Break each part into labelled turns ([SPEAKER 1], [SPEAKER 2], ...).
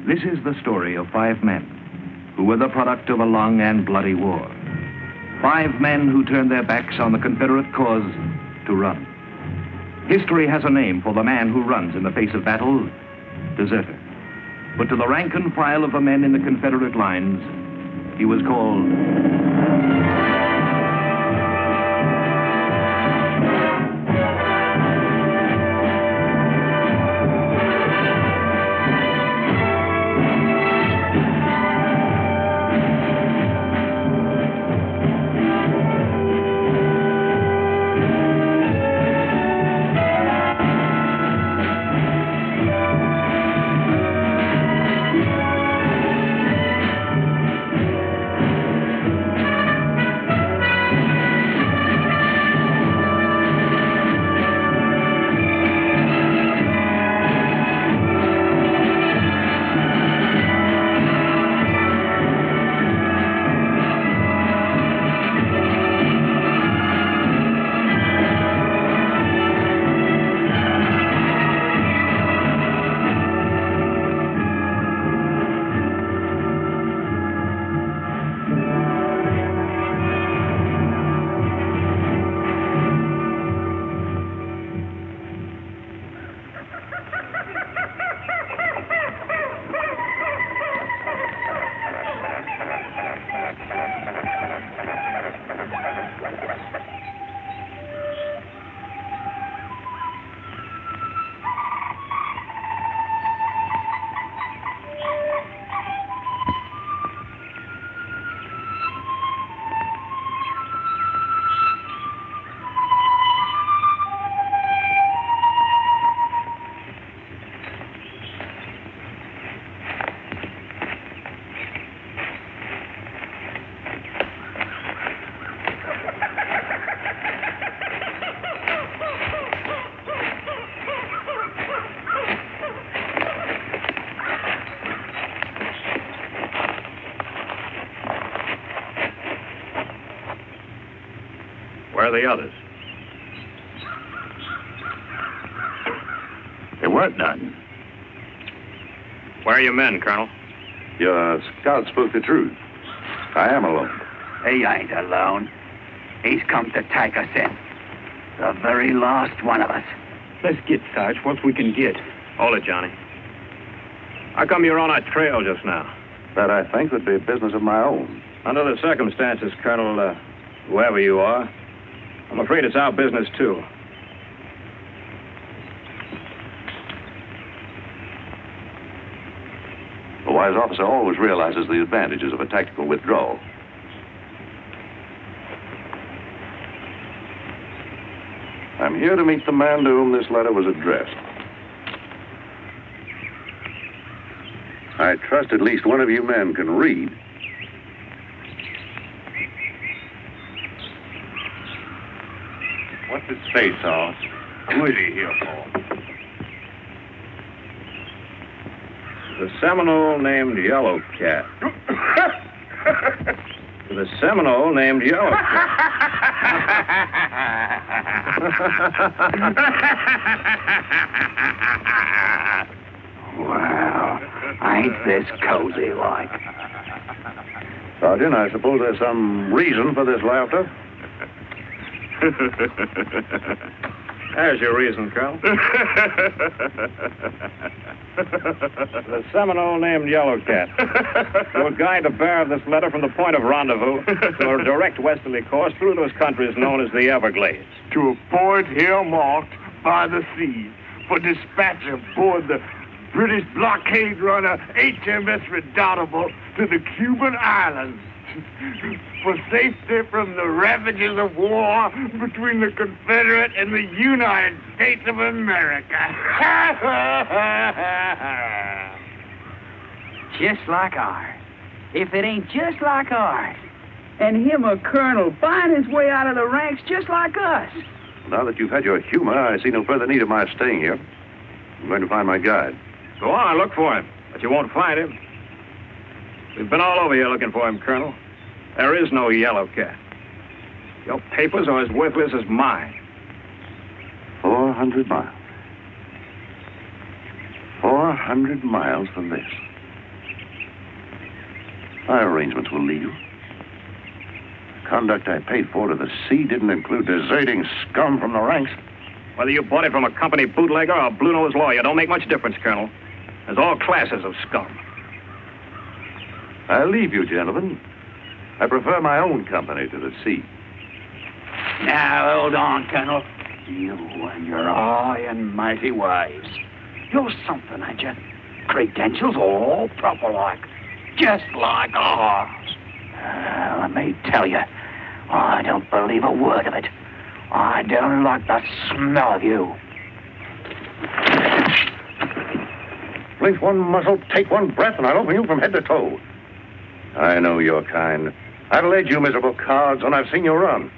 [SPEAKER 1] This is the story of 5 men who were the product of a long and bloody war. 5 men who turned their backs on the Confederate cause to run. History has a name for the man who runs in the face of battle: deserter. But to the rank and file of the men in the Confederate lines, he was called
[SPEAKER 2] Where are the others?
[SPEAKER 3] There weren't none.
[SPEAKER 2] Where are your men, Colonel?
[SPEAKER 3] Your scout spoke the truth. I am alone.
[SPEAKER 4] He ain't alone. He's come to take us in. The very last one of us.
[SPEAKER 5] Let's get, Sarge, what we can get.
[SPEAKER 2] Hold it, Johnny. How come you're on our trail just now?
[SPEAKER 3] That, I think, would be business of my own.
[SPEAKER 2] Under the circumstances, Colonel, whoever you are, I'm afraid it's our business, too.
[SPEAKER 3] A wise officer always realizes the advantages of a tactical withdrawal. I'm here to meet the man to whom this letter was addressed. I trust at least one of you men can read.
[SPEAKER 5] What's his face, Sarge? Who is he here for?
[SPEAKER 2] The Seminole named Yellow Cat. The Seminole named Yellow Cat.
[SPEAKER 4] Wow, ain't this cozy like?
[SPEAKER 3] Sergeant, I suppose there's some reason for this laughter.
[SPEAKER 2] There's your reason, Colonel. The Seminole named Yellow Cat will guide the bearer of this letter from the point of rendezvous to a direct westerly course through those countries known as the Everglades.
[SPEAKER 6] To a point here marked by the sea for dispatch aboard the British blockade runner HMS Redoubtable to the Cuban islands. For safety from the ravages of war between the Confederate and the United States of America.
[SPEAKER 7] Just like ours. If it ain't just like ours. And him a colonel buying his way out of the ranks just like us.
[SPEAKER 3] Now that you've had your humor, I see no further need of my staying here. I'm going to find my guide.
[SPEAKER 2] Go on, look for him, but you won't find him. We've been all over here looking for him, Colonel. There is no Yellow Cat. Your papers are as worthless as mine.
[SPEAKER 3] 400 miles. 400 miles from this. My arrangements will lead you. The conduct I paid for to the sea didn't include deserting scum from the ranks.
[SPEAKER 2] Whether you bought it from a company bootlegger or a blue-nosed lawyer, don't make much difference, Colonel. There's all classes of scum.
[SPEAKER 3] I leave you, gentlemen. I prefer my own company to the sea.
[SPEAKER 4] Now, hold on, Colonel. You and your high and mighty ways. You're something, ain't you? Credentials all proper-like. Just like ours. Let me tell you, I don't believe a word of it. I don't like the smell of you.
[SPEAKER 3] Blink one muzzle, take one breath, and I'll open you from head to toe. I know your kind. I've led you miserable cards, and I've seen you run.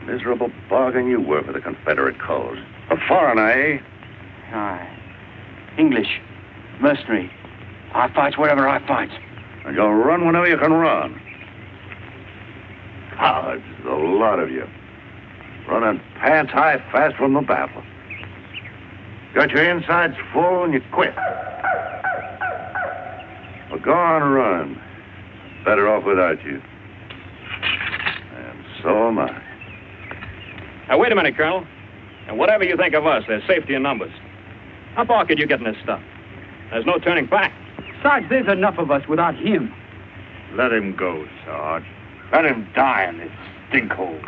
[SPEAKER 3] Miserable bargain you were for the Confederate cause. A foreigner, eh?
[SPEAKER 4] Aye. English. Mercenary. I fights wherever I fights.
[SPEAKER 3] And you'll run whenever you can run. Cowards, the lot of you. Running pants high fast from the battle. Got your insides full and you quit. Well, go on and run. Better off without you. And so am I.
[SPEAKER 2] Now, wait a minute, Colonel. And whatever you think of us, there's safety in numbers. How far could you get in this stuff? There's no turning back.
[SPEAKER 7] Sarge, there's enough of us without him.
[SPEAKER 6] Let him go, Sarge. Let him die in this stinkhole.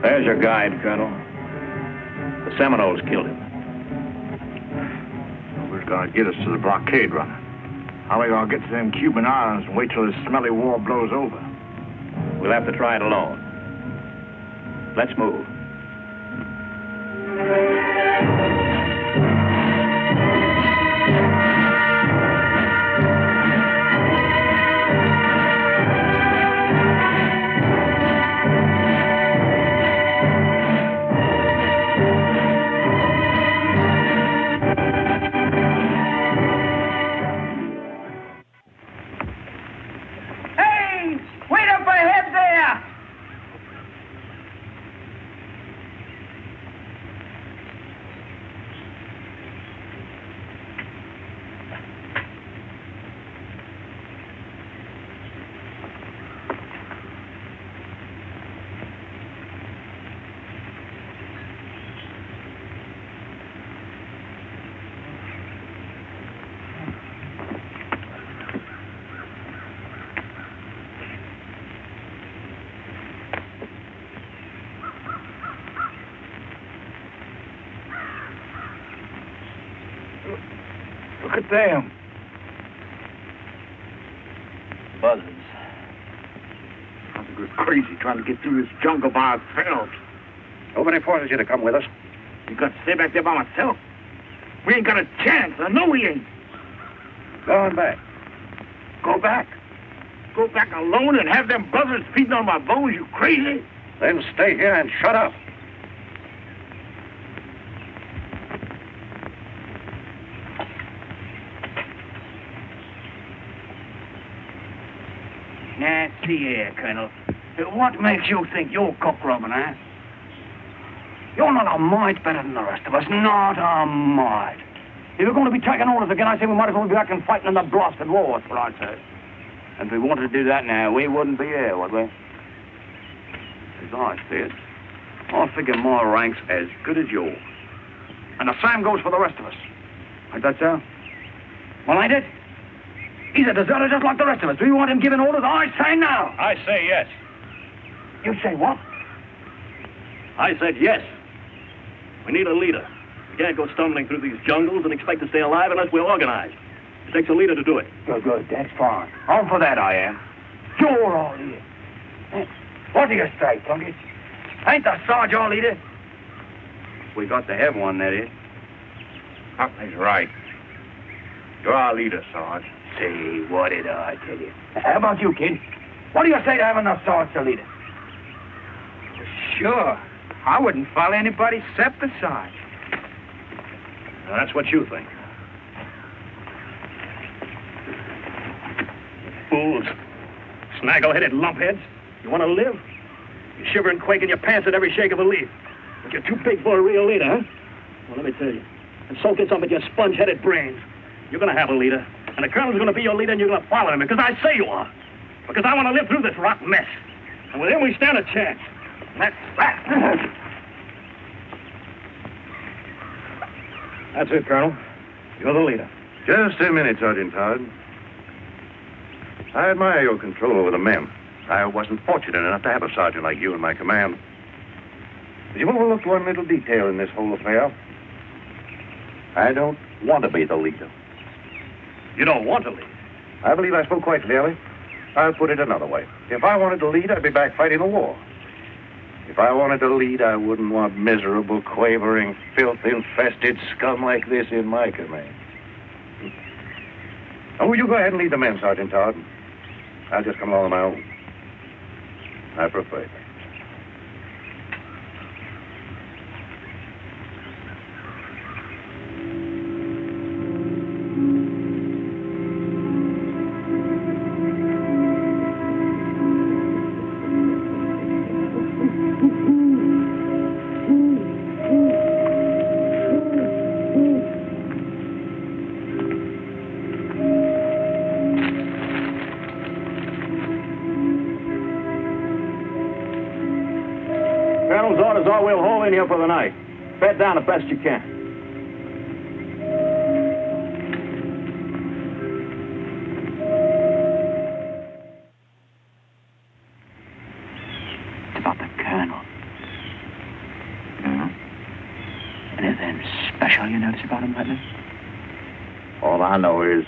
[SPEAKER 2] There's your guide, Colonel. The Seminoles killed him.
[SPEAKER 6] Who's gonna get us to the blockade runner? How are we gonna get to them Cuban islands and wait till this smelly war blows over?
[SPEAKER 2] We'll have to try it alone. Let's move.
[SPEAKER 6] Look at them.
[SPEAKER 4] Buzzards.
[SPEAKER 6] I think we're crazy trying to get through this jungle by ourselves.
[SPEAKER 3] Nobody forces you to come with us.
[SPEAKER 6] You got to stay back there by myself. We ain't got a chance. I know we ain't.
[SPEAKER 3] Going back.
[SPEAKER 6] Go back? Go back alone and have them buzzards feeding on my bones, you crazy?
[SPEAKER 3] Then stay here and shut up.
[SPEAKER 4] Now, see here, Colonel. What makes you think you're cock-robbing, huh? You're not a mite better than the rest of us. Not a mite. If we're going to be taking orders again, I say we might as well be back and fighting in the blasted war, that's what I say. And if we wanted to do that now, we wouldn't be here, would we? As I see it, I figure my rank's as good as yours. And the same goes for the rest of us. Ain't that so? Well, ain't it? He's a deserter just like the rest of us. Do you want him giving orders? I say no.
[SPEAKER 2] I say yes.
[SPEAKER 4] You say what?
[SPEAKER 2] I said yes. We need a leader. We can't go stumbling through these jungles and expect to stay alive unless we're organized. It takes a leader to do it.
[SPEAKER 4] Good. That's fine. On for that, I am. You're all leader. What do you say, Plunkett? Ain't the Sarge our leader?
[SPEAKER 2] We got to have one, that is.
[SPEAKER 5] He's right. You're our leader, Sarge.
[SPEAKER 4] Say, what did I tell you? How about you, kid? What do you say to having the Sarge to leader?
[SPEAKER 7] Sure. I wouldn't follow anybody except the Sarge.
[SPEAKER 2] Now, that's what you think. Fools. Snaggle-headed lumpheads. You want to live? You shiver and quake in your pants at every shake of a leaf. But you're too big for a real leader, huh? Well, let me tell you. And soak in some of your sponge-headed brains. You're going to have a leader. And the colonel's going to be your leader, and you're going to follow him, because I say you are. Because I want to live through this rotten mess. And with him, we stand a chance. And that's that. That's it, Colonel. You're the leader.
[SPEAKER 3] Just a minute, Sergeant Todd. I admire your control over the men. I wasn't fortunate enough to have a sergeant like you in my command. But you've overlooked one little detail in this whole affair. I don't want to be the leader.
[SPEAKER 2] You don't want to lead.
[SPEAKER 3] I believe I spoke quite clearly. I'll put it another way. If I wanted to lead, I'd be back fighting the war. If I wanted to lead, I wouldn't want miserable, quavering, filth-infested scum like this in my command. Oh, you go ahead and lead the men, Sergeant Todd. I'll just come along on my own. I prefer it.
[SPEAKER 2] Colonel's orders are we'll hold in here for the night. Bed down the best you can.
[SPEAKER 4] It's about the colonel. Anything special you notice about him lately?
[SPEAKER 3] All I know is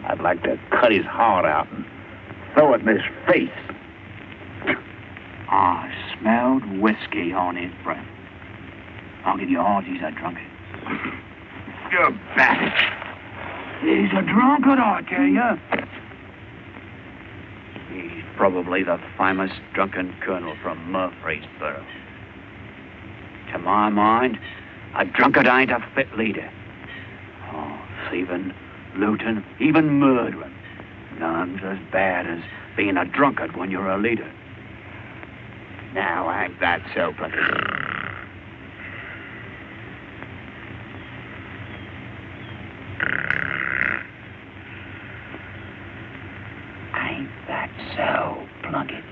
[SPEAKER 3] I'd like to cut his heart out and throw it in his face.
[SPEAKER 4] I smelled whiskey on his breath. I'll give you all he's a drunkard.
[SPEAKER 3] You're back.
[SPEAKER 4] He's a drunkard, I tell you. He's probably the famous drunken colonel from Murfreesboro. To my mind, a drunkard ain't a fit leader. Oh, thieving, looting, even murdering. None's as bad as being a drunkard when you're a leader. Now, ain't that so, Plunkett? Ain't that so, Plunkett?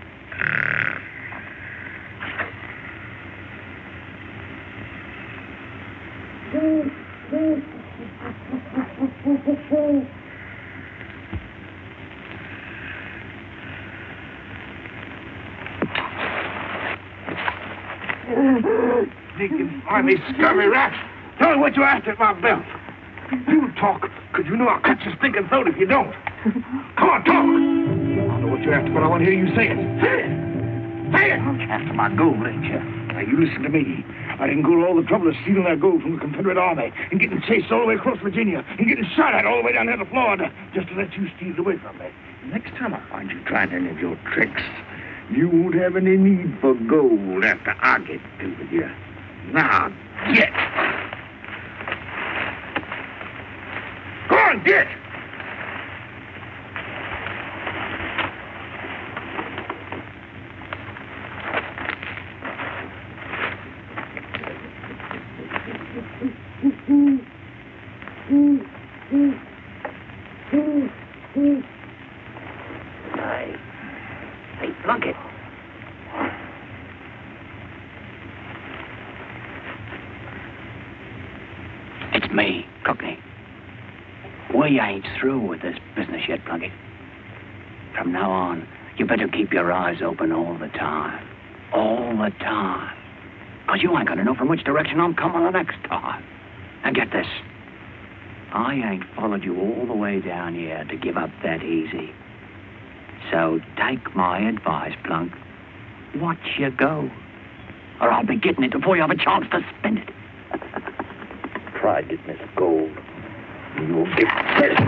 [SPEAKER 6] Sneaking, slimy, scurvy rat. Tell me what you asked at my belt. You talk, because you know I'll cut your stinking throat if you don't. Come on, talk. I don't know what you asked, but I want to hear you say it. Say it. Say it.
[SPEAKER 4] After my gold, ain't you?
[SPEAKER 6] Now, you listen to me. I didn't go to all the trouble of stealing that gold from the Confederate Army and getting chased all the way across Virginia and getting shot at all the way down here to Florida just to let you steal it away from me. Next time I find you trying any of your tricks, you won't have any need for gold after I get through with you. Now, get. Go on, get.
[SPEAKER 4] Hey, Plunkett. It's me, Cockney. We ain't through with this business yet, Plunkett. From now on, you better keep your eyes open all the time. All the time. Because you ain't gonna know from which direction I'm coming the next time. And get this.
[SPEAKER 7] I ain't followed you all the way down here to give up that easy. So take my advice, Plunk. Watch you go. Or I'll be getting it before you have a chance to spend it.
[SPEAKER 3] Try getting this gold. You'll get this.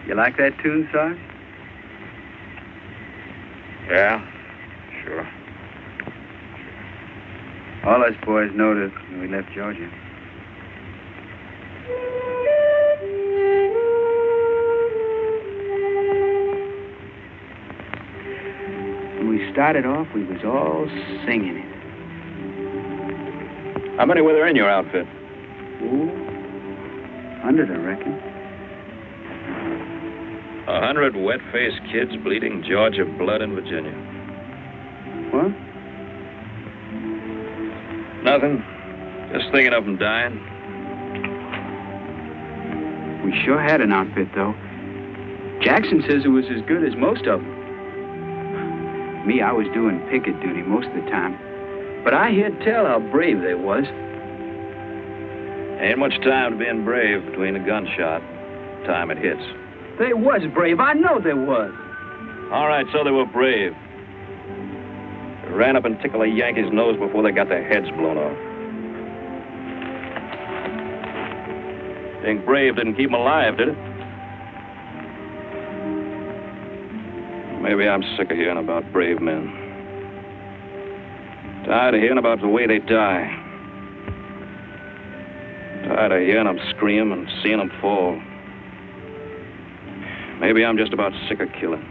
[SPEAKER 8] You like that tune, Sarge?
[SPEAKER 5] Yeah, sure.
[SPEAKER 8] All us boys knowed it when we left Georgia. When we started off, we was all singing it.
[SPEAKER 5] How many were there in your outfit?
[SPEAKER 8] Ooh, 100, I reckon.
[SPEAKER 5] 100 wet-faced kids bleeding Georgia blood in Virginia.
[SPEAKER 8] What?
[SPEAKER 5] Nothing. Just thinking of them dying.
[SPEAKER 8] We sure had an outfit, though. Jackson says it was as good as most of them. Me, I was doing picket duty most of the time. But I heard tell how brave they was.
[SPEAKER 5] Ain't much time to being brave between a gunshot. Time it hits.
[SPEAKER 7] They was brave. I know they was.
[SPEAKER 5] All right, so they were brave. They ran up and tickled a Yankee's nose before they got their heads blown off. Being brave didn't keep them alive, did it? Maybe I'm sick of hearing about brave men. Tired of hearing about the way they die. Tired of hearing them scream and seeing them fall. Maybe I'm just about sick of killing.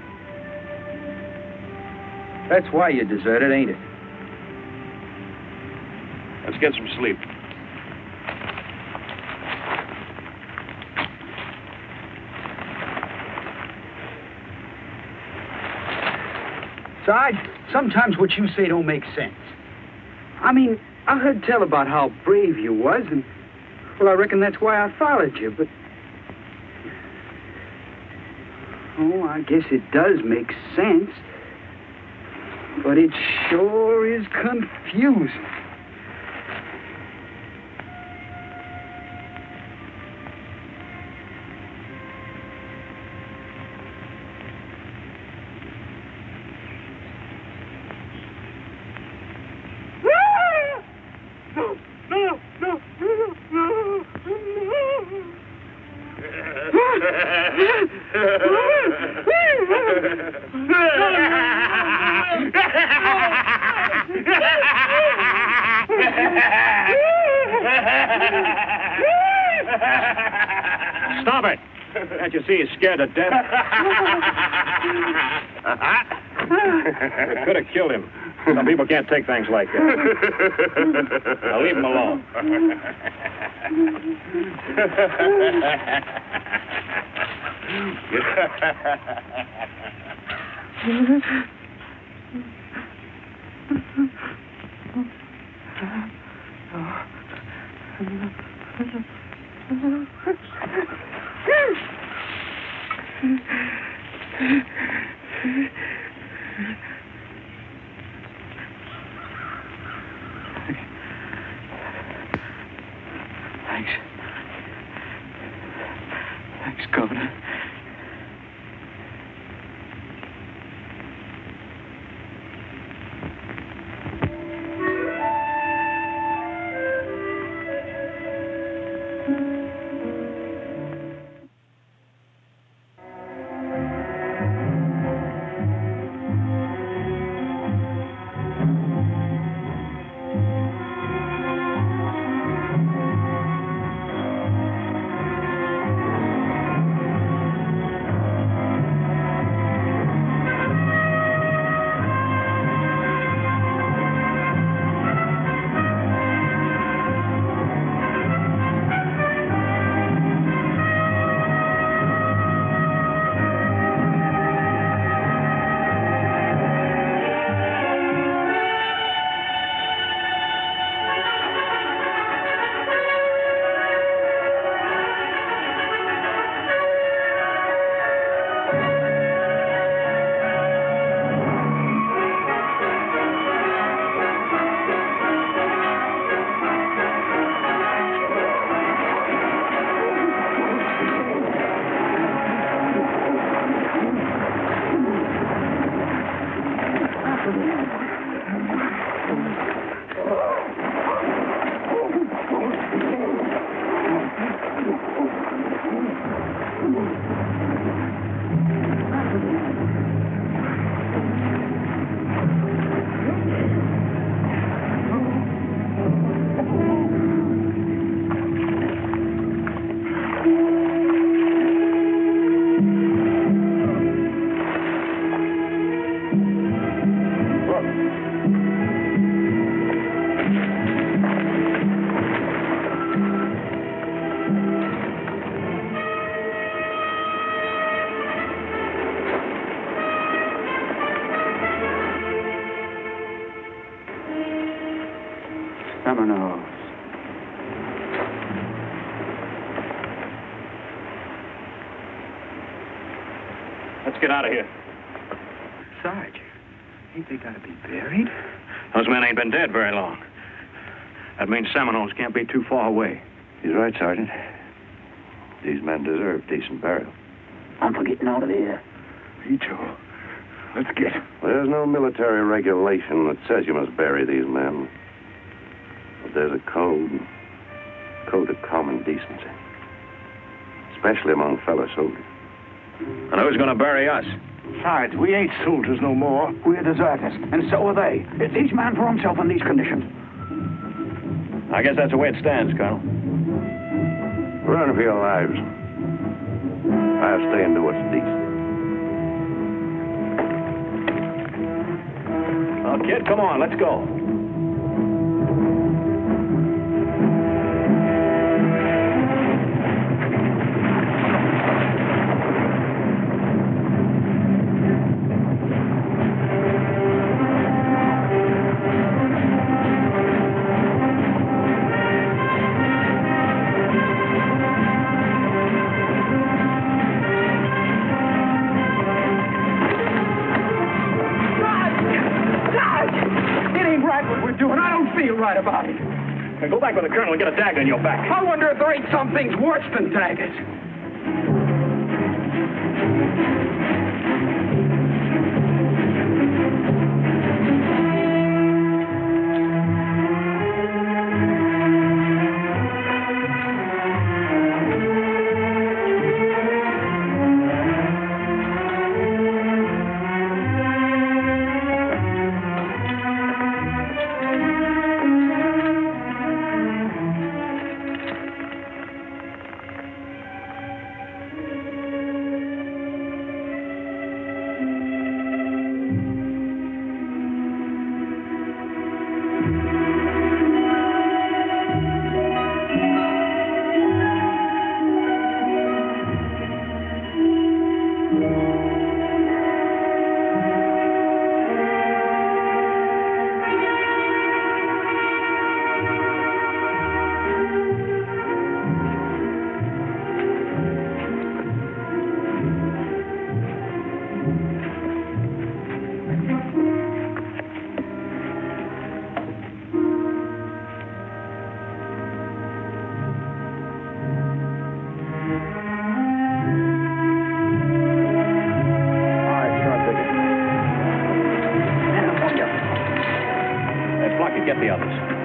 [SPEAKER 8] That's why you deserted, ain't it?
[SPEAKER 5] Let's get some sleep.
[SPEAKER 7] Sarge, sometimes what you say don't make sense. I mean, I heard tell about how brave you was, and, well, I reckon that's why I followed you, but... Oh, I guess it does make sense. But it sure is confusing.
[SPEAKER 2] Stop it! Can't you see he's scared to death? Could have killed him. Some people can't take things like that. Now leave him alone.
[SPEAKER 8] Thanks, Governor.
[SPEAKER 5] Let's get out of here.
[SPEAKER 8] Sarge, ain't they gotta be buried?
[SPEAKER 2] Those men ain't been dead very long. That means Seminoles can't be too far away.
[SPEAKER 3] He's right, Sergeant. These men deserve decent burial.
[SPEAKER 7] I'm for getting out of here.
[SPEAKER 6] Me too. Let's get.
[SPEAKER 3] There's no military regulation that says you must bury these men. But there's a code of common decency. Especially among fellow soldiers.
[SPEAKER 2] And who's going to bury us?
[SPEAKER 4] Besides, we ain't soldiers no more. We're deserters, and so are they. It's each man for himself in these conditions.
[SPEAKER 2] I guess that's the way it stands, Colonel.
[SPEAKER 3] Run for your lives. I'll stay and do what's decent.
[SPEAKER 2] Oh, kid, come on, let's go.
[SPEAKER 4] Right about it.
[SPEAKER 2] Now go back with the colonel and get a dagger in your back.
[SPEAKER 4] I wonder if there ain't some things worse than daggers.
[SPEAKER 2] Get the others.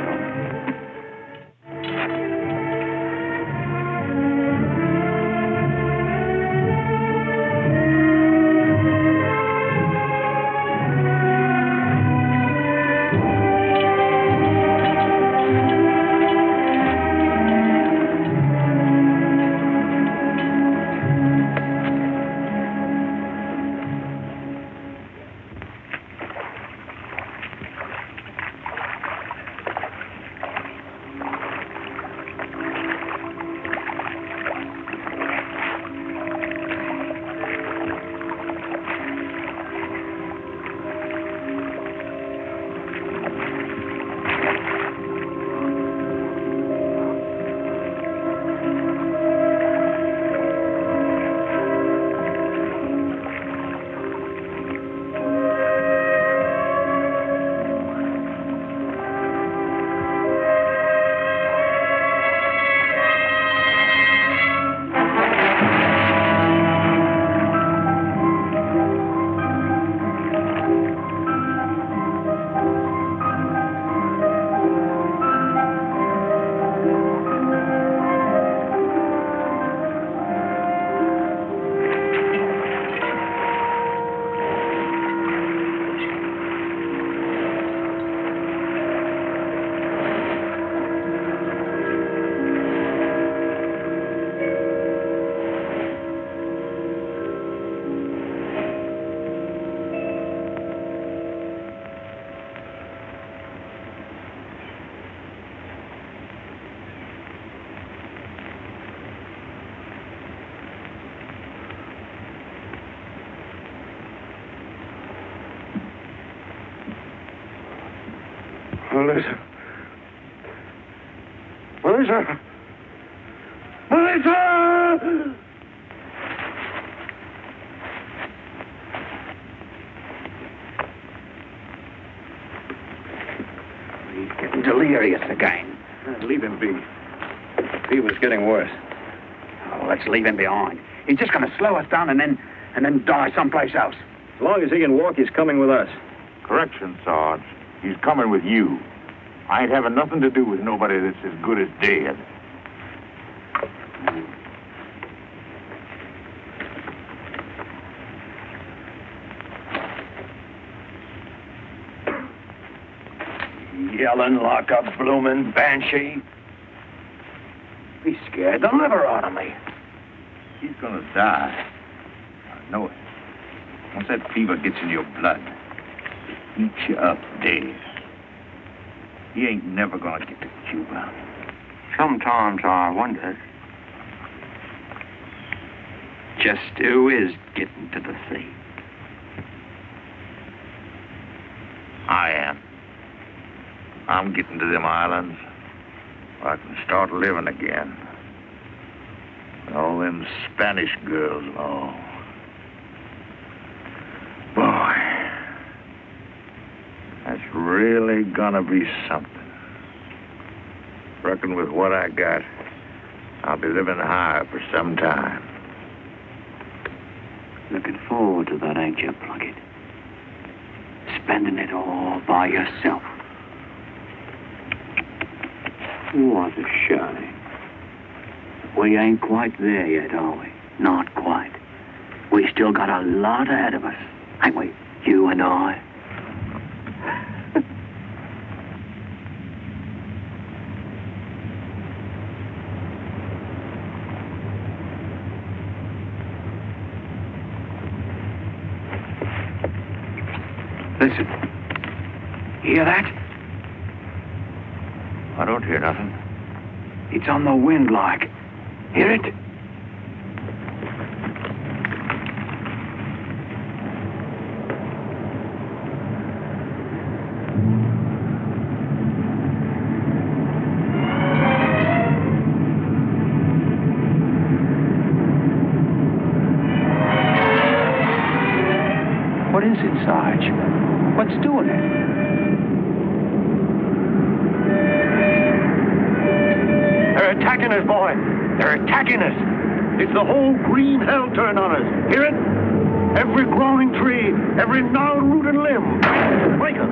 [SPEAKER 3] Melissa. Melissa! Melissa!
[SPEAKER 4] delirious again.
[SPEAKER 5] Leave him be. Fever's getting worse.
[SPEAKER 4] Oh, let's leave him behind. He's just going to slow us down and then die someplace else.
[SPEAKER 5] As long as he can walk, he's coming with us.
[SPEAKER 6] Correction, Sarge. He's coming with you. I ain't having nothing to do with nobody that's as good as dead.
[SPEAKER 4] Yelling like a bloomin' banshee. He scared the liver out of me.
[SPEAKER 6] He's gonna die. I know it. Once that fever gets in your blood, it eats you up dead. He ain't never gonna get to Cuba.
[SPEAKER 4] Sometimes I wonder
[SPEAKER 7] Just who is getting to the sea?
[SPEAKER 6] I am. I'm getting to them islands where I can start living again. And all them Spanish girls and all. Boy, that's really gonna be something. Reckon with what I got, I'll be living high for some time.
[SPEAKER 7] Looking forward to that, ain't you, Plunkett? Spending it all by yourself. What a shame. We ain't quite there yet, are we? Not quite. We still got a lot ahead of us, ain't we? You and I. Listen. Hear that?
[SPEAKER 6] I don't hear nothing.
[SPEAKER 7] It's on the wind like. Hear it? What is it, Sarge? What's doing it?
[SPEAKER 3] They're attacking us, boy. They're attacking us. It's the whole green hell turned on us. Hear it? Every growing tree, every gnarled root and limb. Break us.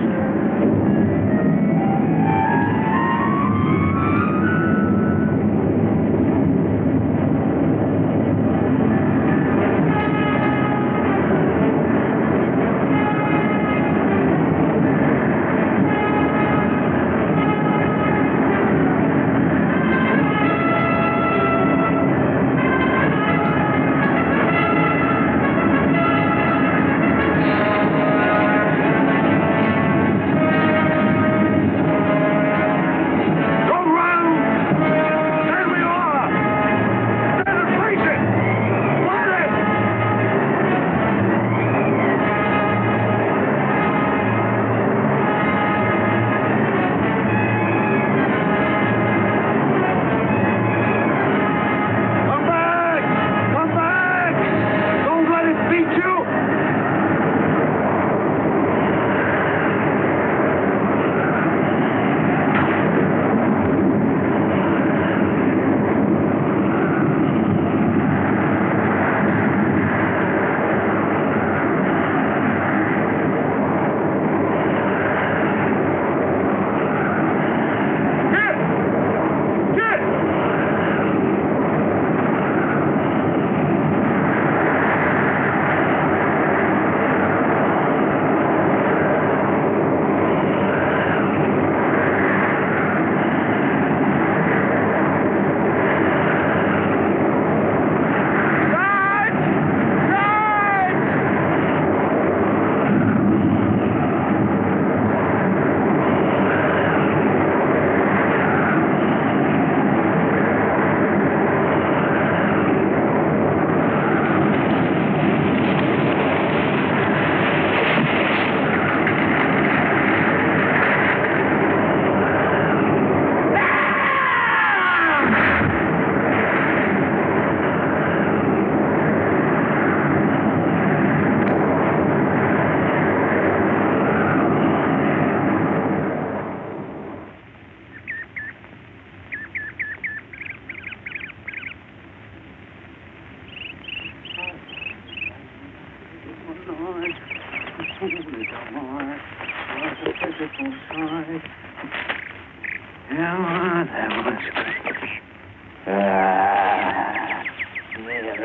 [SPEAKER 7] There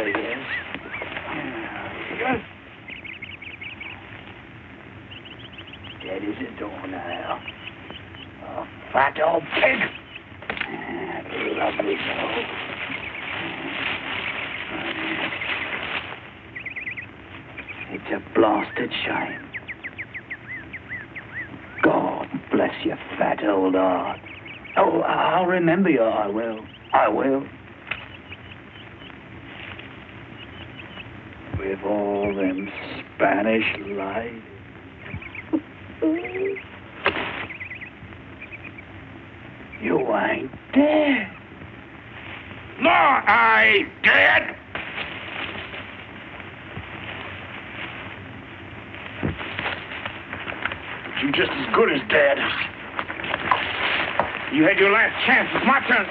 [SPEAKER 7] he is. Dead as a door now. A fat old pig. Lovely soul. It's a blasted shame. God bless your fat old heart. Oh, I'll remember you, I will. I will. With all them Spanish lies. You ain't dead.
[SPEAKER 6] No, I ain't dead. You're just as good as dead. You had your last chance. It's my turn.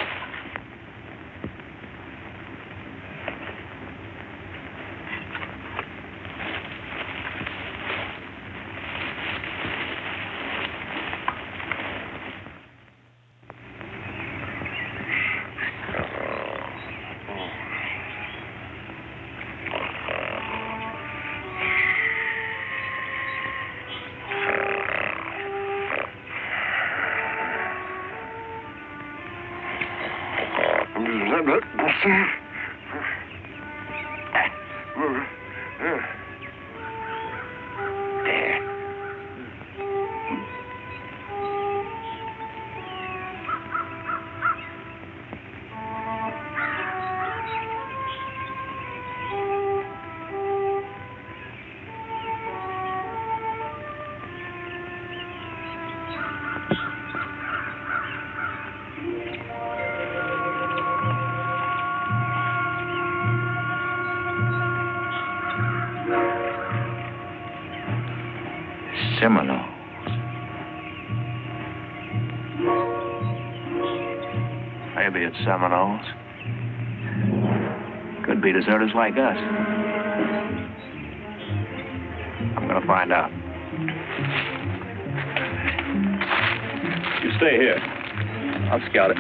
[SPEAKER 1] Seminoles. Maybe it's Seminoles. Could be deserters like us. I'm gonna find out.
[SPEAKER 5] You stay here. I'll scout it.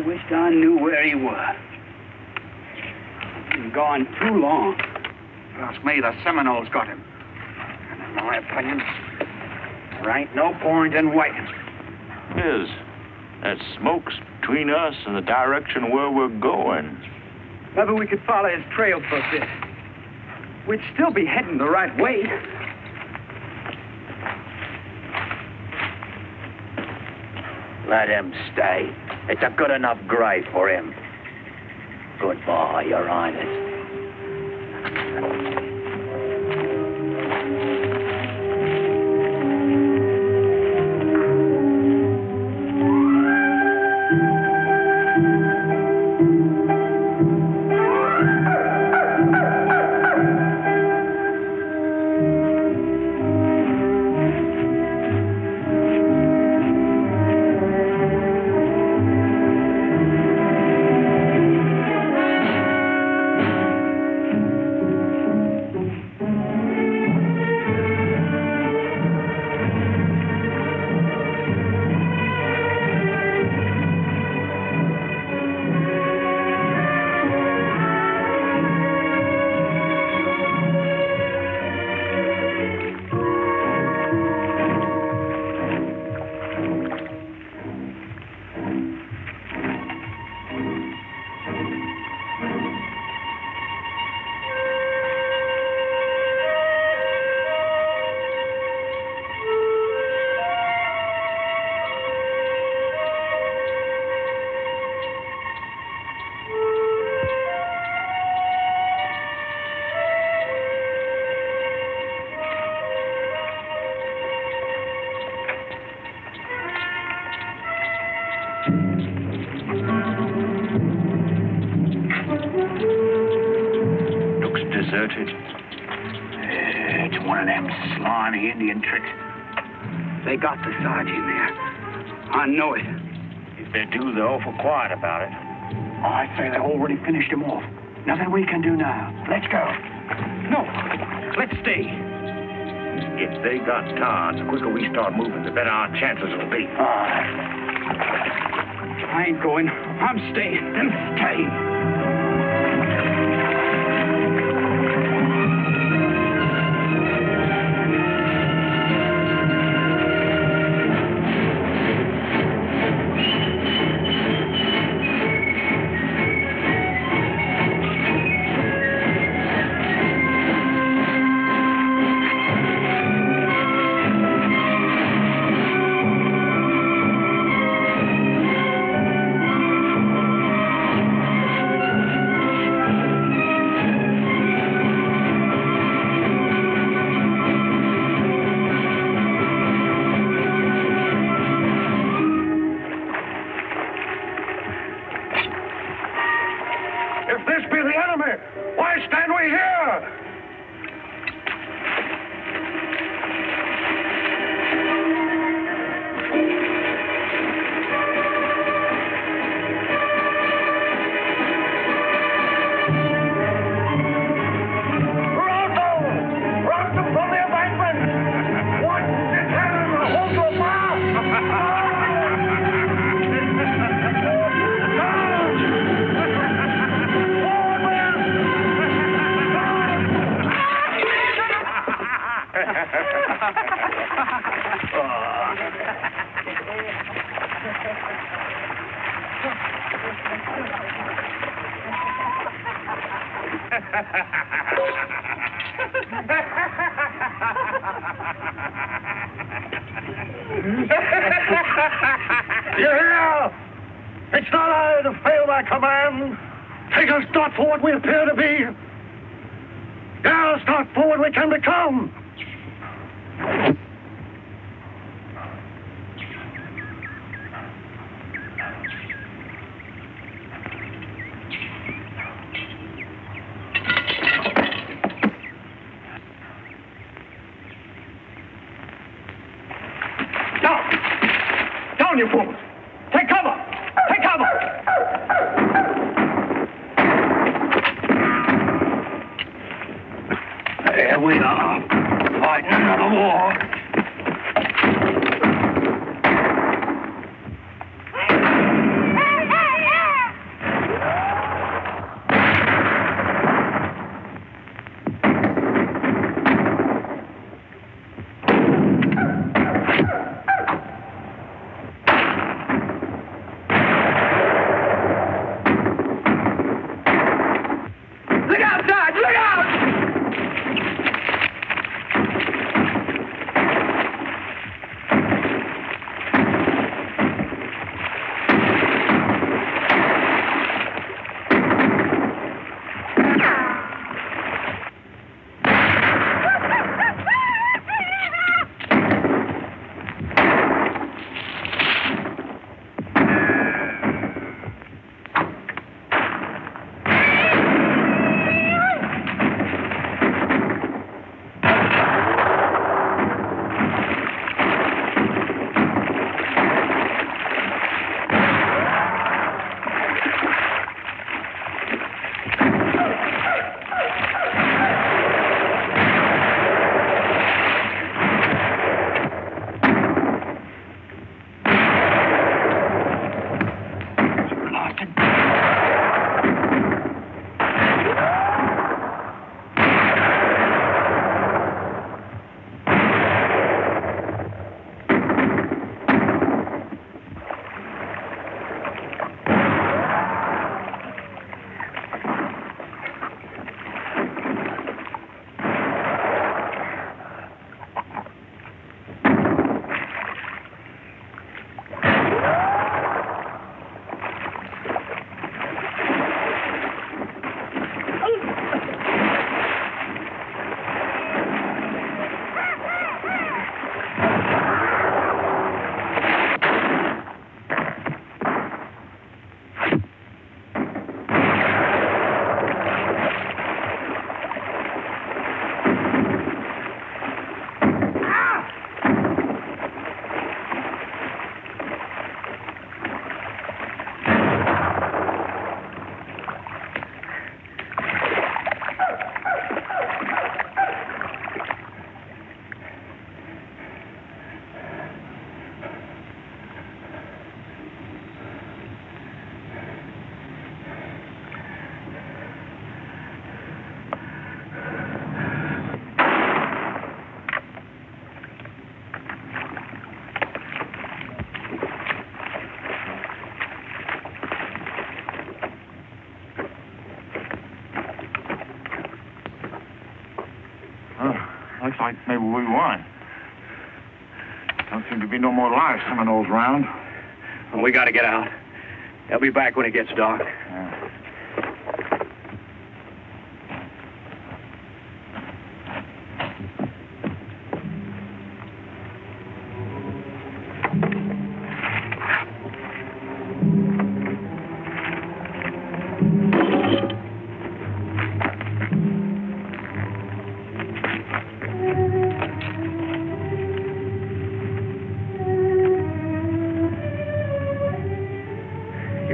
[SPEAKER 4] Wished I knew where he was. Been gone too long. Trust me, the Seminoles got him. And in my opinion, there ain't no point in waiting.
[SPEAKER 6] That smoke's between us and the direction where we're going.
[SPEAKER 4] Maybe we could follow his trail for a bit. We'd still be heading the right way.
[SPEAKER 7] Let him stay. It's a good enough grave for him. Goodbye, Your Highness.
[SPEAKER 5] limited.
[SPEAKER 4] It's one of them slimy Indian tricks. They got the Sarge in there. I know it.
[SPEAKER 2] If they do, they're awful quiet about it.
[SPEAKER 4] I say they've already finished him off. Nothing we can do now. Let's go.
[SPEAKER 2] No, let's stay. If they got Todd, the quicker we start moving, the better our chances will be.
[SPEAKER 4] I ain't going. I'm staying. Then stay.
[SPEAKER 3] You hear? It's not I to fail my command. Take us not for what we appear to be. Guide us not for what we can become.
[SPEAKER 2] Down, you fools! Take cover! Take cover!
[SPEAKER 4] There we are, fighting another war.
[SPEAKER 6] Looks like maybe we won. Don't seem to be no more live Seminoles around.
[SPEAKER 2] Well, we got to get out. They'll be back when it gets dark.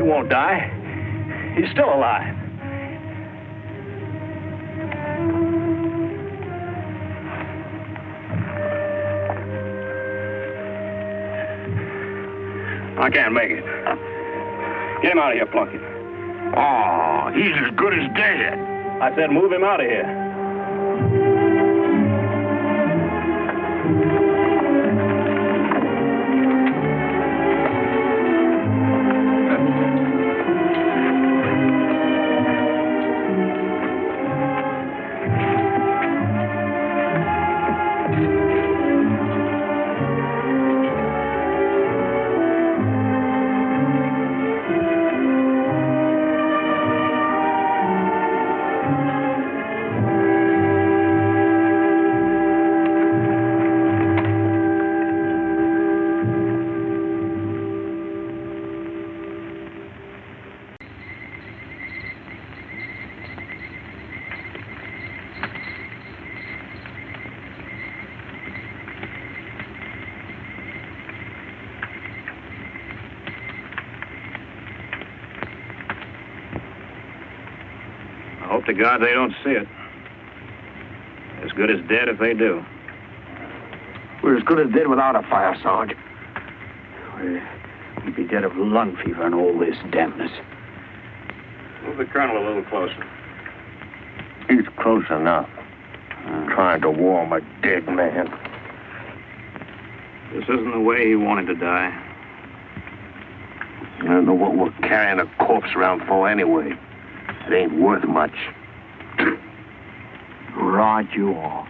[SPEAKER 2] Won't die. He's still alive. I can't make it. Get him out of here, Plunkett.
[SPEAKER 6] Oh, he's as good as dead.
[SPEAKER 2] I said move him out of here. Hope to God they don't see it. As good as dead if they do.
[SPEAKER 4] We're as good as dead without a fire, Sarge. We'd be dead of lung fever and all this dampness.
[SPEAKER 2] Move the colonel a little closer.
[SPEAKER 3] He's close enough. Trying to warm a dead man.
[SPEAKER 2] This isn't the way he wanted to die.
[SPEAKER 3] I don't know what we're carrying a corpse around for anyway. It ain't worth much.
[SPEAKER 4] Right you are.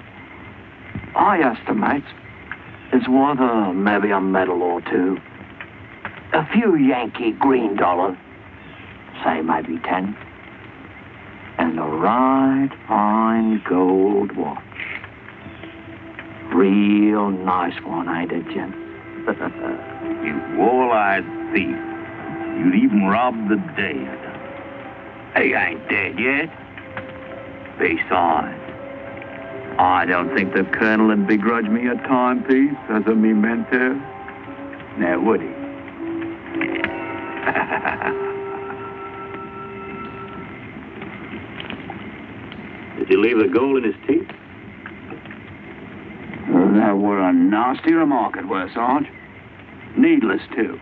[SPEAKER 4] I estimate it's worth maybe a medal or two. A few Yankee green dollars. Say maybe 10. And a right fine gold watch. Real nice one, ain't it, Jim?
[SPEAKER 3] You wall-eyed thief. You'd even rob the dead.
[SPEAKER 7] He ain't dead yet. Besides, I don't think the colonel would begrudge me a timepiece as a memento. Now, would he?
[SPEAKER 2] Did you leave the gold in his teeth?
[SPEAKER 4] That were a nasty remark, it were, Sarge. Needless, too.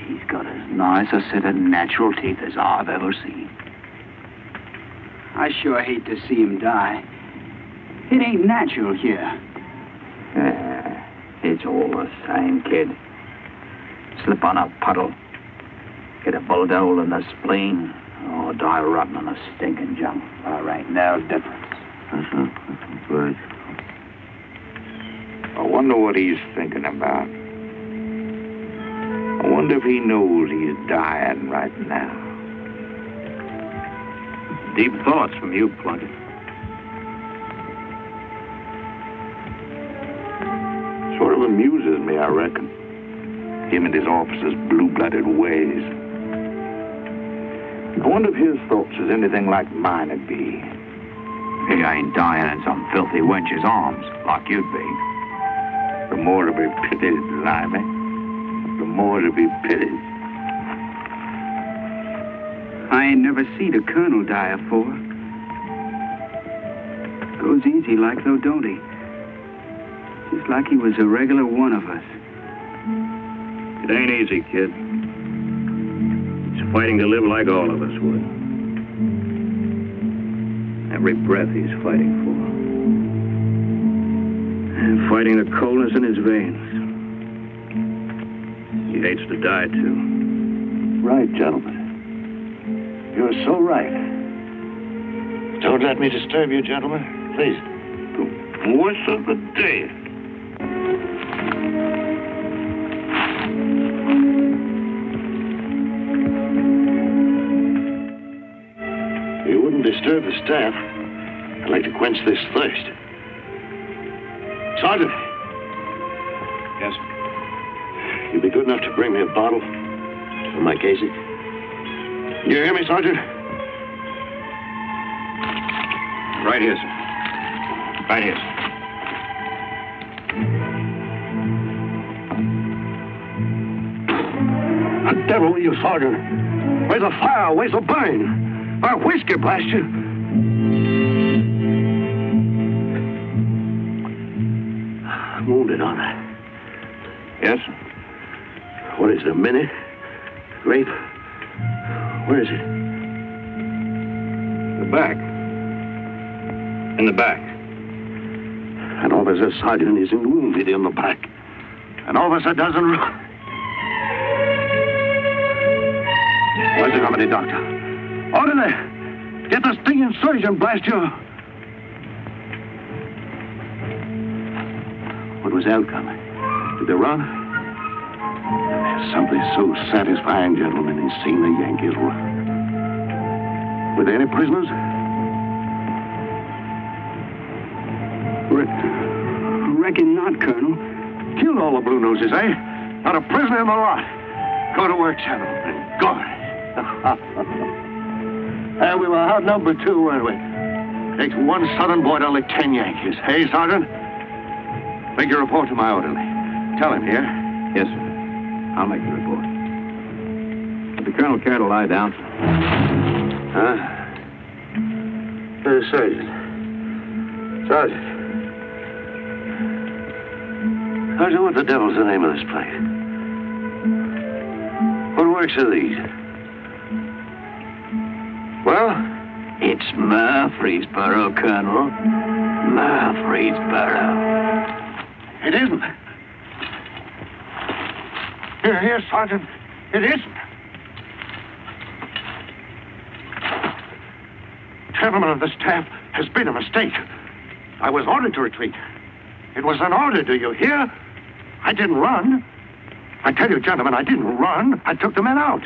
[SPEAKER 4] He's got as nice a set of natural teeth as I've ever seen. I sure hate to see him die. It ain't natural here.
[SPEAKER 7] It's all the same, kid. Slip on a puddle, get a bullet hole in the spleen, or die rotten on a stinking junk.
[SPEAKER 4] There ain't no difference.
[SPEAKER 3] Good. I wonder what he's thinking about. I wonder if he knows he's dying right now.
[SPEAKER 2] Deep thoughts from you, Plunkett.
[SPEAKER 3] Sort of amuses me, I reckon. Him and his officers' blue-blooded ways. I wonder if his thoughts is anything like mine would be.
[SPEAKER 7] He ain't dying in some filthy wench's arms, like you'd be.
[SPEAKER 3] The more to be pitied, Limey. The more to be pitied.
[SPEAKER 8] I ain't never seen a colonel die afore. Goes easy like though, don't he? Just like he was a regular one of us.
[SPEAKER 2] It ain't easy, kid. He's fighting to live like all of us would. Every breath he's fighting for. And fighting the coldness in his veins. He hates to die, too.
[SPEAKER 3] Right, gentlemen. You're so right. So Don't let me disturb you, gentlemen. Please.
[SPEAKER 6] The voice of the dead.
[SPEAKER 3] You wouldn't disturb the staff. I'd like to quench this thirst. Sergeant.
[SPEAKER 5] Yes, sir.
[SPEAKER 3] You'd be good enough to bring me a bottle for my Casey. You hear me, Sergeant?
[SPEAKER 5] Right here, sir. Right here, sir.
[SPEAKER 3] The devil with you, Sergeant. Where's the fire? Where's the burn? Our whiskey, blast you. I'm wounded, aren't I?
[SPEAKER 5] Yes, sir.
[SPEAKER 3] What is it, a minute? Grape? Where is it?
[SPEAKER 5] The back. In the back.
[SPEAKER 3] An officer sergeant isn't wounded in the back. An officer doesn't run. Where's the company doctor? Orderly! Get the stinging surgeon, blast you! What was the outcome? Did they run? There's something so satisfying, gentlemen, in seeing the Yankees run. Were there any prisoners? Reckon not, Colonel. Killed all the blue noses, eh? Not a prisoner in the lot. Go to work, gentlemen. Go. We were outnumbered, too, weren't we? Takes one Southern boy to only 10 Yankees. Hey, Sergeant? Make your report to my orderly. Tell him here.
[SPEAKER 5] Yes, sir. I'll make the report. Would the colonel care to lie down?
[SPEAKER 3] Huh? Sergeant. Sergeant. Sergeant, what the devil's the name of this place? What works are these? Well, it's Murfreesboro, Colonel. Murfreesboro. It isn't. Here, Sergeant. It isn't. Gentlemen of the staff, has been a mistake. I was ordered to retreat. It was an order, do you hear? I didn't run. I tell you, gentlemen, I didn't run. I took the men out.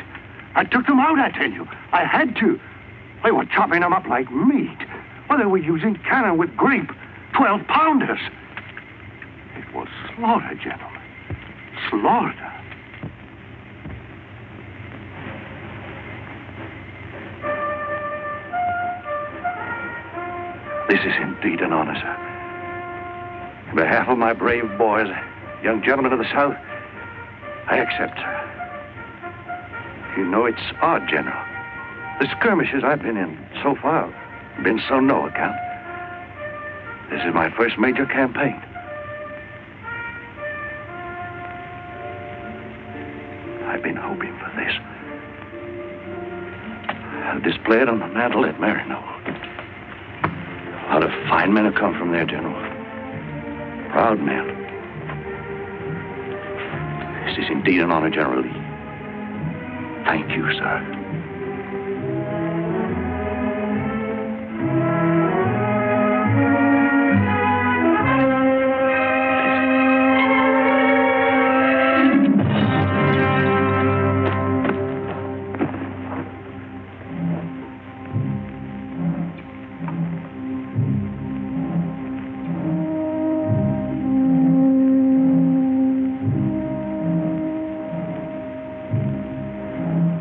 [SPEAKER 3] I took them out, I tell you. I had to. They were chopping them up like meat. Well, they were using cannon with grape, 12-pounders. It was slaughter, gentlemen. Slaughter. This is indeed an honor, sir. On behalf of my brave boys, young gentlemen of the South, I accept, sir. You know, it's odd, General. The skirmishes I've been in so far have been so no account. This is my first major campaign. I've been hoping for this. I'll display it on the mantle at Marino. A lot of fine men have come from there, General. Proud men. This is indeed an honor, General Lee. Thank you, sir.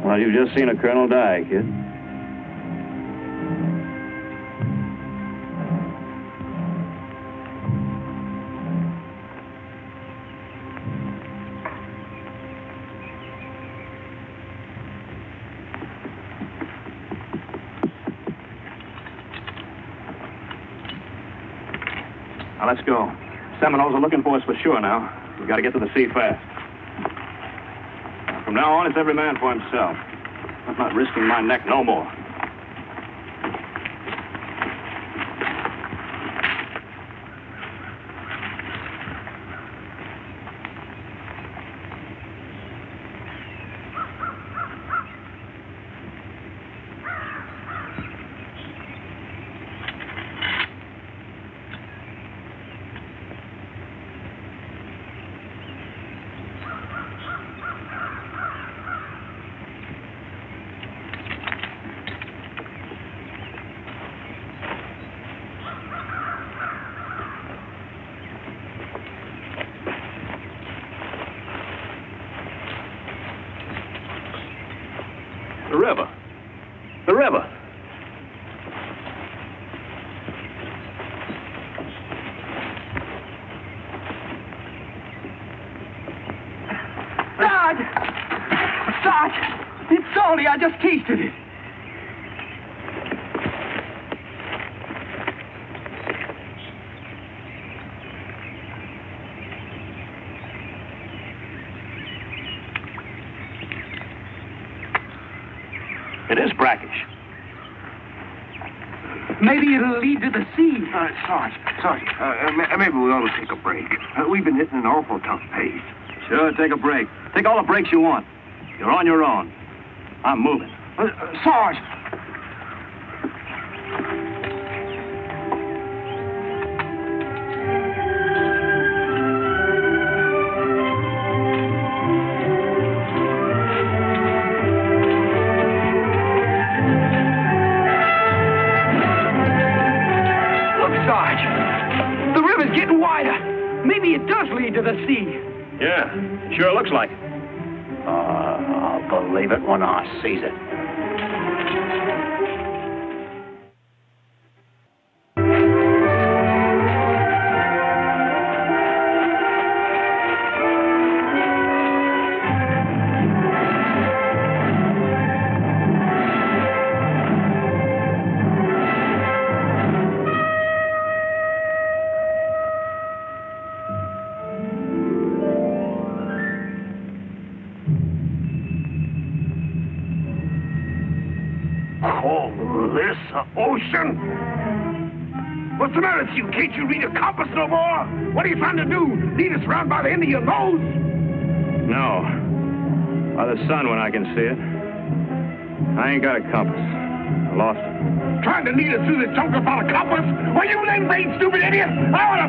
[SPEAKER 5] Well, you've just seen a colonel die, kid.
[SPEAKER 2] Now, let's go. Seminoles are looking for us for sure now. We've got to get to the sea fast. From now on, it's every man for himself. I'm not risking my neck no more.
[SPEAKER 4] Sarge, it's salty. I just tasted it.
[SPEAKER 2] It is brackish.
[SPEAKER 4] Maybe it'll lead to the sea.
[SPEAKER 6] Sarge, maybe we ought to take a break. We've been hitting an awful tough pace.
[SPEAKER 2] Sure, take a break. Take all the breaks you want. You're on your own. I'm moving.
[SPEAKER 6] Sarge!
[SPEAKER 4] Maybe it does lead to the sea.
[SPEAKER 2] Yeah, sure looks like it.
[SPEAKER 7] I'll believe it when I sees it.
[SPEAKER 6] Ocean? What's the matter with you? Can't you read a compass no more? What are you trying to do? Lead us around by the end of your nose?
[SPEAKER 2] No. By the sun when I can see it. I ain't got a compass. I lost it.
[SPEAKER 6] Trying to lead us through the jungle without a compass? Well, you lame-brained stupid idiot! I wanna...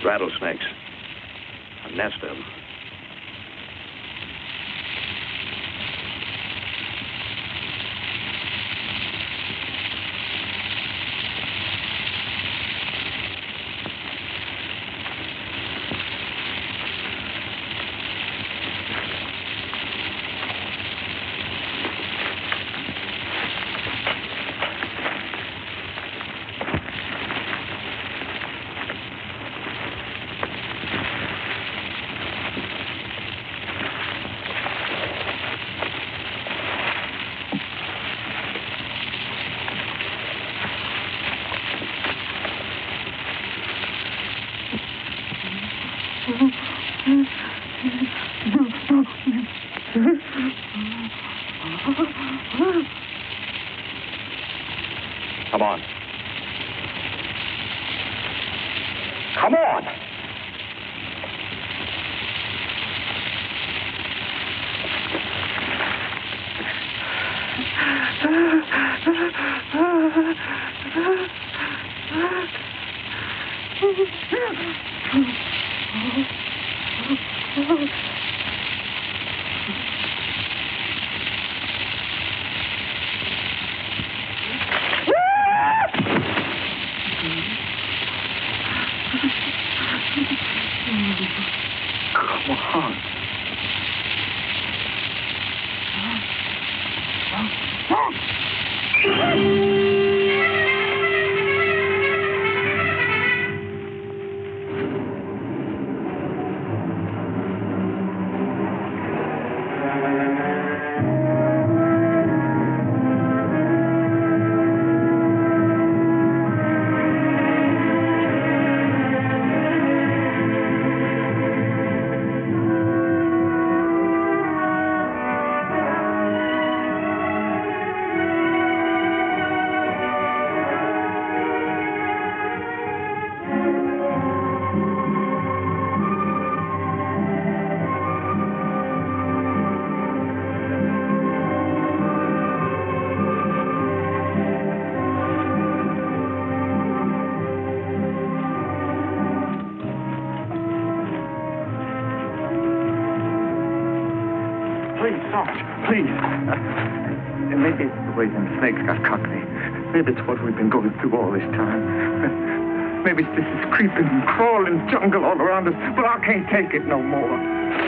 [SPEAKER 2] Rattlesnakes. A nest of them. Come on.
[SPEAKER 7] Come on!
[SPEAKER 6] please, Sarge, please. Maybe it's the way them snakes got Cockney. Maybe it's what we've been going through all this time. Maybe it's this creeping, crawling jungle all around us, but I can't take it no more.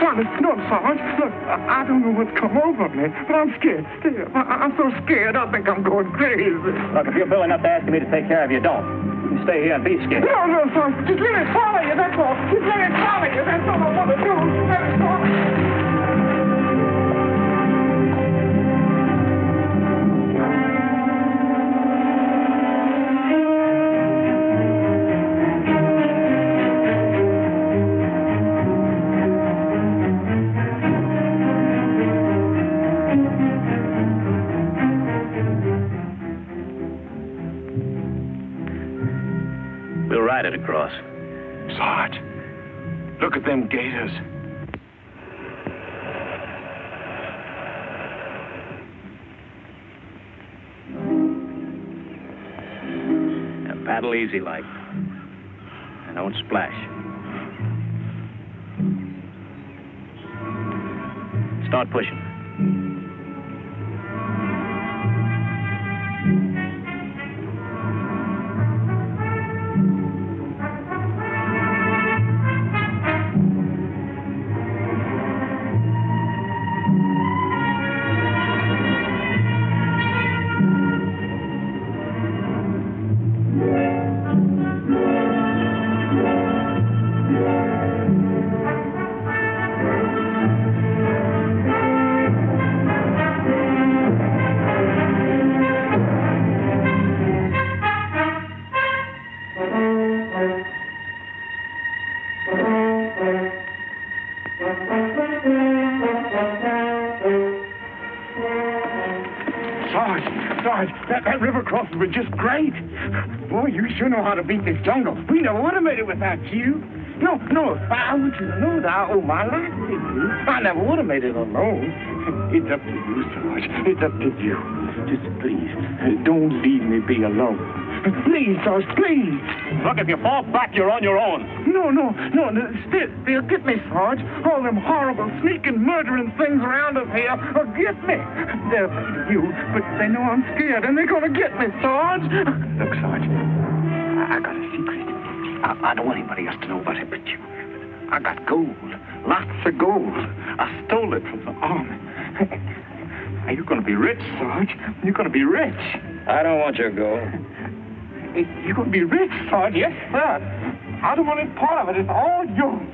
[SPEAKER 6] Honest, no, Sarge. Look, I don't know what's come over me, but I'm scared still. I'm so scared I think I'm going crazy.
[SPEAKER 2] Look, if you're billing up to asking me to take care of you, don't. You can stay here and be scared.
[SPEAKER 6] No, Sarge. Just let me follow you, that's all. Just let me follow you. That's all I want to do. Let me follow you.
[SPEAKER 5] It across.
[SPEAKER 6] Sarge, look at them gators.
[SPEAKER 5] Now paddle easy like. And don't splash. Start pushing.
[SPEAKER 6] That river crossing was just great. Boy, you sure know how to beat this jungle. We never would have made it without you. No, I want you to know that I owe my life to you. I never would have made it alone. It's up to you, Sarge. It's up to you. Just please, don't leave me be alone. Please, Sarge, please.
[SPEAKER 2] Look, if you fall back, you're on your own.
[SPEAKER 6] No. They'll get me, Sarge. All them horrible, sneaking, murdering things around us here will get me. They're afraid of you, but they know I'm scared, and they're going to get me, Sarge. Look, Sarge, I got a secret. I don't want anybody else to know about it but you. I got gold, lots of gold. I stole it from the army. Are you going to be rich, Sarge? You're going to be rich.
[SPEAKER 5] I don't want your gold.
[SPEAKER 6] You're going to be rich, Sarge. Yes, sir. I don't want any part of it. It's all yours.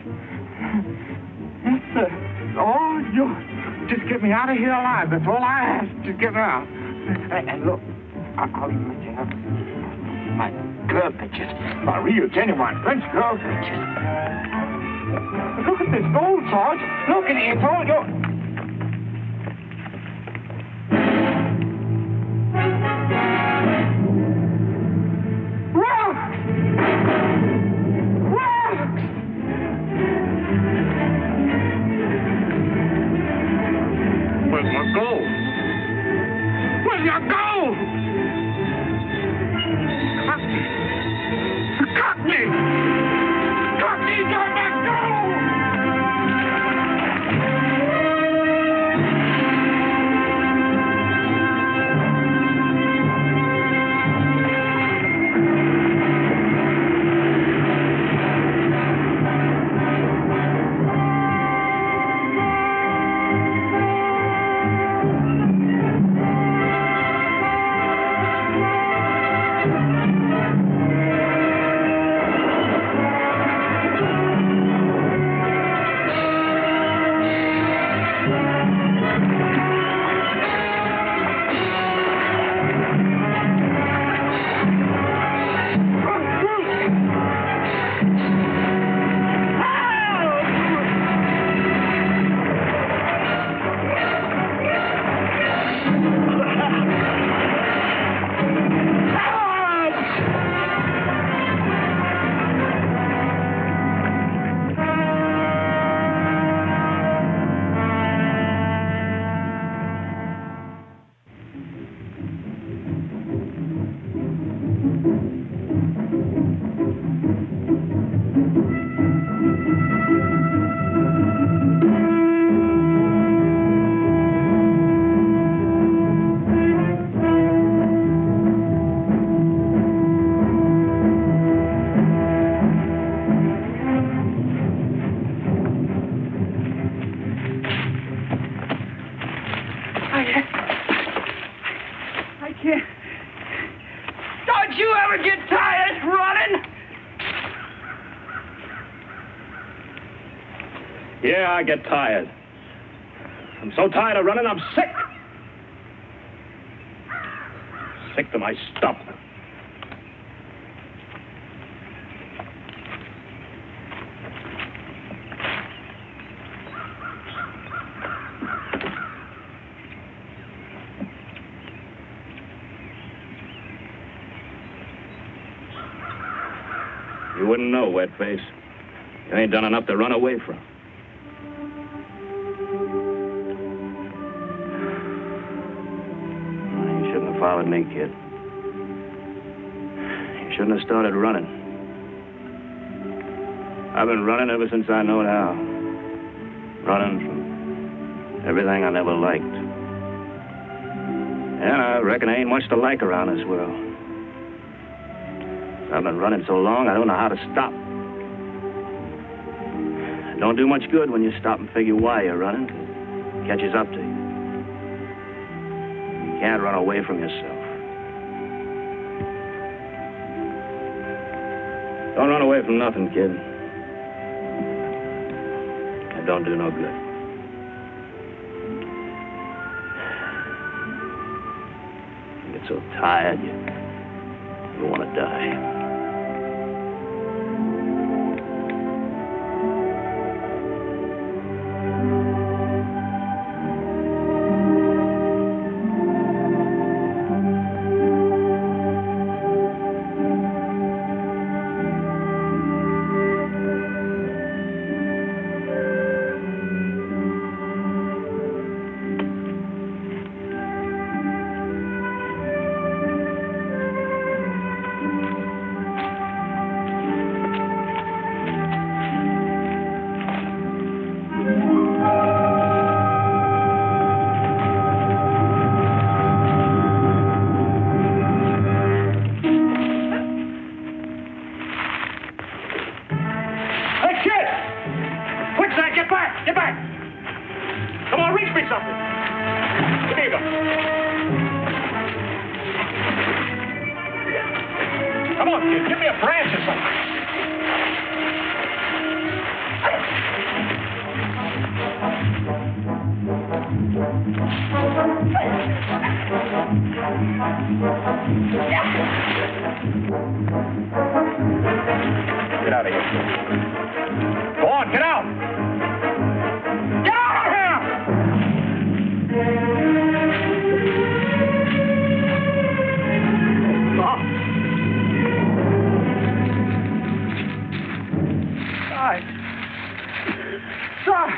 [SPEAKER 6] Yes, sir. It's all yours. Just get me out of here alive. That's all I ask. Just get me out. And look, I'll even let you have my girl pictures. My real, genuine French girl pictures. Look at this gold, Sarge. Look, it's all yours.
[SPEAKER 2] Yeah, I get tired. I'm so tired of running, I'm sick. Sick to my stomach. You wouldn't know, Wetface. You ain't done enough to run away from. You shouldn't have followed me, kid. You shouldn't have started running. I've been running ever since I know how. Running from everything I never liked. And I reckon there ain't much to like around this world. I've been running so long, I don't know how to stop. It don't do much good when you stop and figure why you're running. It catches up to you. You can't run away from yourself. Don't run away from nothing, kid. It don't do no good. You get so tired, you want to die. Get out of here. Go on, get out! Get out of here! Die. Die.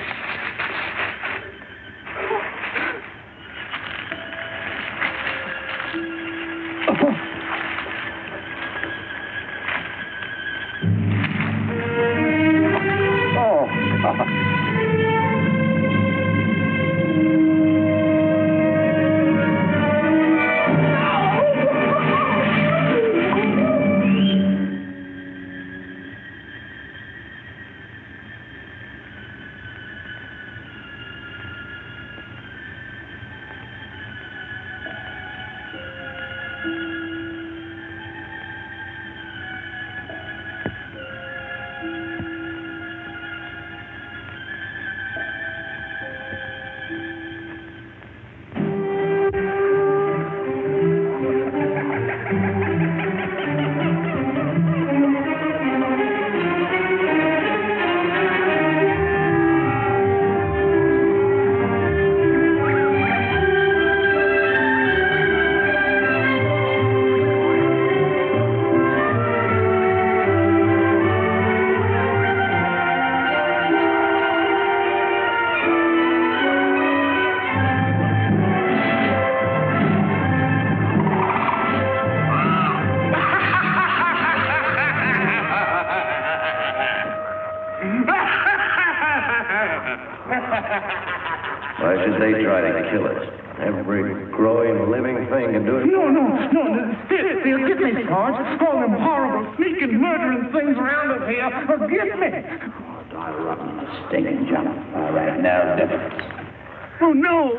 [SPEAKER 3] Why should they try to kill us? Every growing, living thing can do it.
[SPEAKER 6] No. They'll get me, Sarge. All them horrible, sneaking, murdering things around us here. Forgive me.
[SPEAKER 7] I rotten a stinking jump. All right, now, difference.
[SPEAKER 6] Oh, no.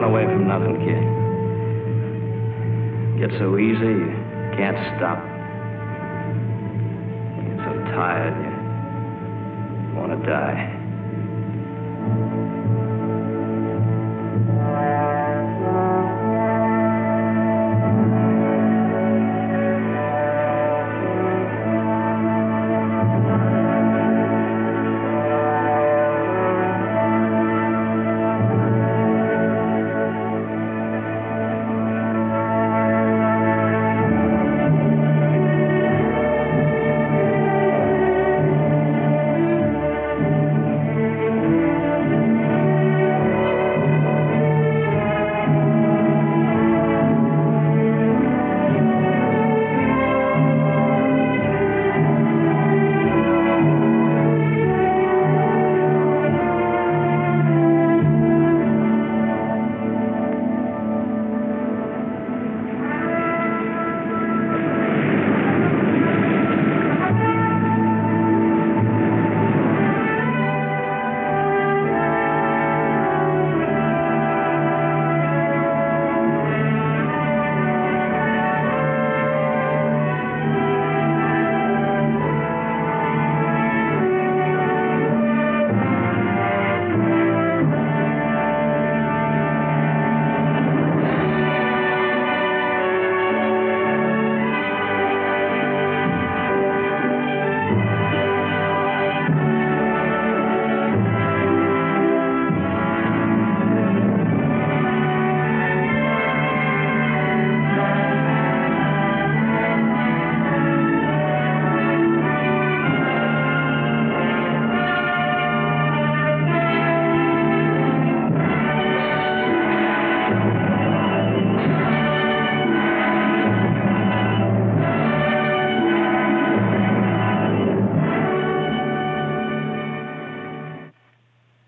[SPEAKER 5] away from nothing, kid. Get so easy, you can't stop. You get so tired, you want to die.